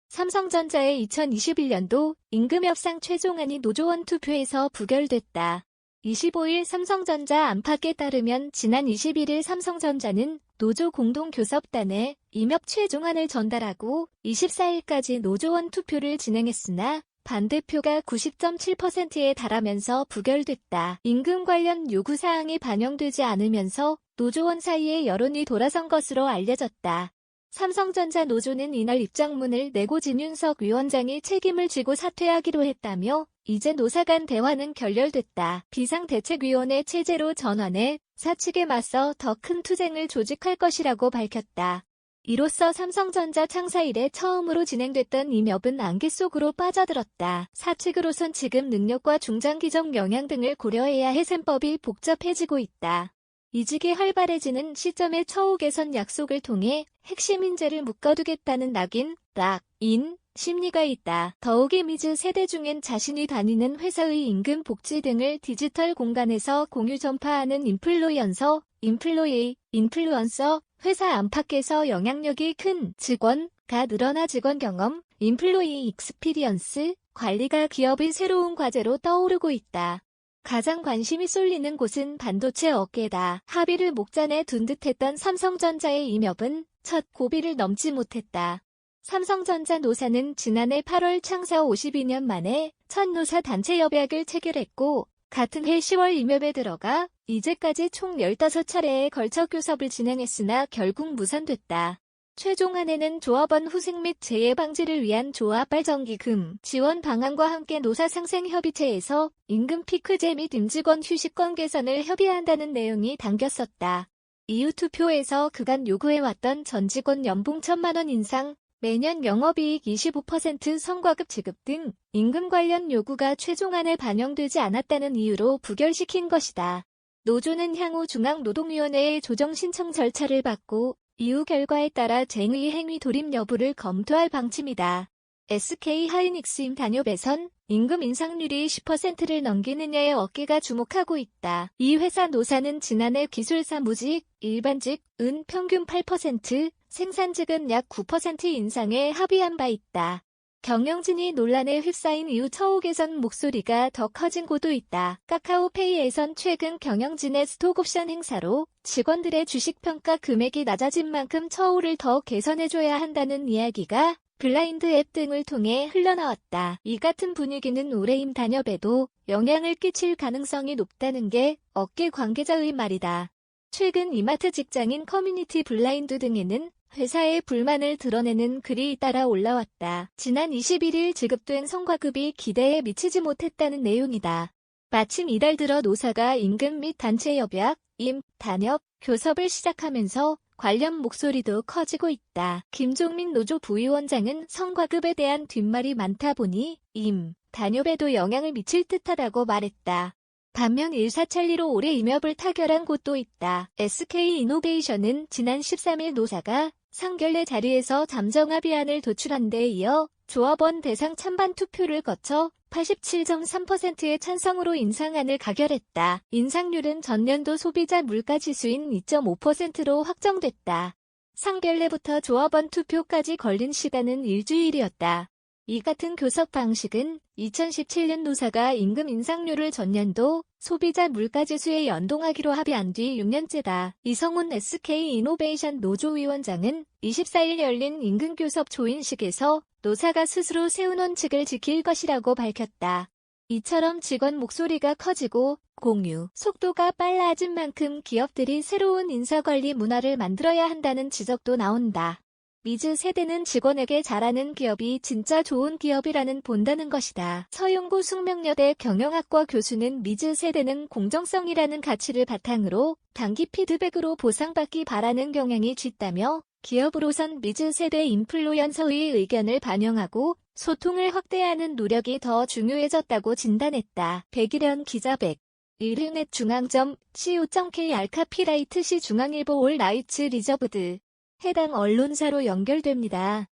삼성전자의 2021년도 임금협상 최종안이 노조원 투표에서 부결됐다. 25일 삼성전자 안팎에 따르면 지난 21일 삼성전자는 노조 공동교섭단에 임협 최종안을 전달하고 24일까지 노조원 투표를 진행했으나 반대표가 90.7%에 달하면서 부결됐다. 임금 관련 요구사항이 반영되지 않으면서 노조원 사이에 여론이 돌아선 것으로 알려졌다. 삼성전자 노조는 이날 입장문을 내고 진윤석 위원장이 책임을 지고 사퇴하기로 했다며 이제 노사 간 대화는 결렬됐다. 비상대책위원회 체제로 전환해 사측에 맞서 더 큰 투쟁을 조직할 것이라고 밝혔다. 이로써 삼성전자 창사 이래 처음으로 진행됐던 임협은 안개 속으로 빠져들었다. 사측으로선 지금 능력과 중장기적 영향 등을 고려해야 해 셈법이 복잡해지고 있다. 이직이 활발해지는 시점에 처우 개선 약속을 통해 핵심 인재를 묶어두겠다는 낙인 심리가 있다. 더욱이 미즈 세대 중엔 자신이 다니는 회사의 임금 복지 등을 디지털 공간에서 공유 전파하는 인플루언서, 회사 안팎에서 영향력이 큰 직원가 늘어나 직원 경험, 인플로이 익스피리언스, 관리가 기업의 새로운 과제로 떠오르고 있다. 가장 관심이 쏠리는 곳은 반도체 업계다. 합의를 목전에 둔 듯했던 삼성전자의 임협은 첫 고비를 넘지 못했다. 삼성전자 노사는 지난해 8월 창사 52년 만에 첫 노사 단체 협약을 체결했고 같은 해 10월 임협에 들어가 이제까지 총 15차례에 걸쳐 교섭을 진행했으나 결국 무산됐다. 최종안에는 조합원 후생 및 재해 방지를 위한 조합 발전기금 지원 방안과 함께 노사 상생 협의체에서 임금 피크제 및 임직원 휴식권 개선을 협의한다는 내용이 담겼었다. 이후 투표에서 그간 요구해왔던 전 직원 연봉 1,000만 원 인상, 매년 영업이익 25% 성과급 지급 등 임금 관련 요구가 최종안에 반영되지 않았다는 이유로 부결시킨 것이다. 노조는 향후 중앙노동위원회의 조정 신청 절차를 받고 이후 결과에 따라 쟁의 행위 돌입 여부를 검토할 방침이다. SK하이닉스 단협에선 임금 인상률이 10%를 넘기느냐에 업계가 주목하고 있다. 이 회사 노사는 지난해 기술사무직, 일반직은 평균 8%, 생산직은 약 9% 인상에 합의한 바 있다. 경영진이 논란에 휩싸인 이후 처우 개선 목소리가 더 커진 곳도 있다. 카카오페이에선 최근 경영진의 스톡옵션 행사로 직원들의 주식평가 금액이 낮아진 만큼 처우를 더 개선해줘야 한다는 이야기가 블라인드 앱 등을 통해 흘러나왔다. 이 같은 분위기는 올해임 단협에도 영향을 끼칠 가능성이 높다는 게 업계 관계자의 말이다. 최근 이마트 직장인 커뮤니티 블라인드 등에는 회사의 불만을 드러내는 글이 따라 올라왔다. 지난 21일 지급된 성과급이 기대에 미치지 못했다는 내용이다. 마침 이달 들어 노사가 임금 및 단체 협약, 단협, 교섭을 시작하면서 관련 목소리도 커지고 있다. 김종민 노조 부위원장은 성과급에 대한 뒷말이 많다 보니 단협에도 영향을 미칠 듯하다고 말했다. 반면 일사천리로 올해 임협을 타결한 곳도 있다. SK이노베이션은 지난 13일 노사가 상결례 자리에서 잠정 합의안을 도출한 데 이어 조합원 대상 찬반 투표를 거쳐 87.3%의 찬성으로 인상안을 가결했다. 인상률은 전년도 소비자 물가지수인 2.5%로 확정됐다. 상결례부터 조합원 투표까지 걸린 시간은 일주일이었다. 이 같은 교섭 방식은 2017년 노사가 임금 인상률을 전년도 소비자 물가지수에 연동하기로 합의한 뒤 6년째다. 이성훈 SK이노베이션 노조위원장은 24일 열린 임금교섭 조인식에서 노사가 스스로 세운 원칙을 지킬 것이라고 밝혔다. 이처럼 직원 목소리가 커지고 공유 속도가 빨라진 만큼 기업들이 새로운 인사관리 문화를 만들어야 한다는 지적도 나온다. 미즈 세대는 직원에게 잘하는 기업이 진짜 좋은 기업이라는 본다는 것이다. 서용구 숙명여대 경영학과 교수는 미즈 세대는 공정성이라는 가치를 바탕으로 단기 피드백으로 보상받기 바라는 경향이 짙다며 기업으로선 미즈 세대 인플루언서의 의견을 반영하고 소통을 확대하는 노력이 더 중요해졌다고 진단했다. 백일현 기자 일흥넷 중앙점 co.k 알카피라이트 시 중앙일보 올 라이츠 리저브드 해당 언론사로 연결됩니다.